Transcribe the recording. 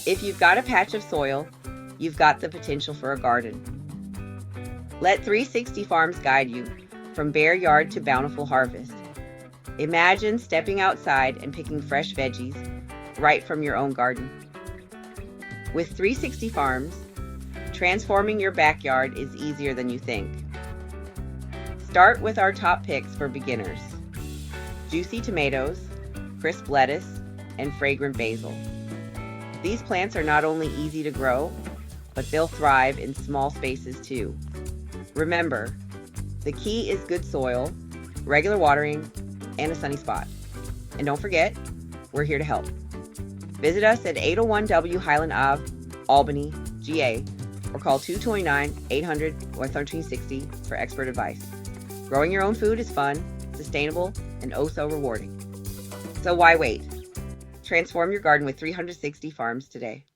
If you've got a patch of soil, you've got the potential for a garden. Let 360 Farms guide you from bare yard to bountiful harvest. Imagine stepping outside and picking fresh veggies right from your own garden. With 360 Farms, transforming your backyard is easier than you think. Start with our top picks for beginners: juicy tomatoes, crisp lettuce, and fragrant basil. These plants are not only easy to grow, but they'll thrive in small spaces too. Remember, the key is good soil, regular watering, and a sunny spot. And don't forget, we're here to help. Visit us at 801 W Highland Ave, Albany, GA, or call 229-800-1360 for expert advice. Growing your own food is fun, sustainable, and oh so rewarding. So why wait? Transform your garden with 360 Farms today.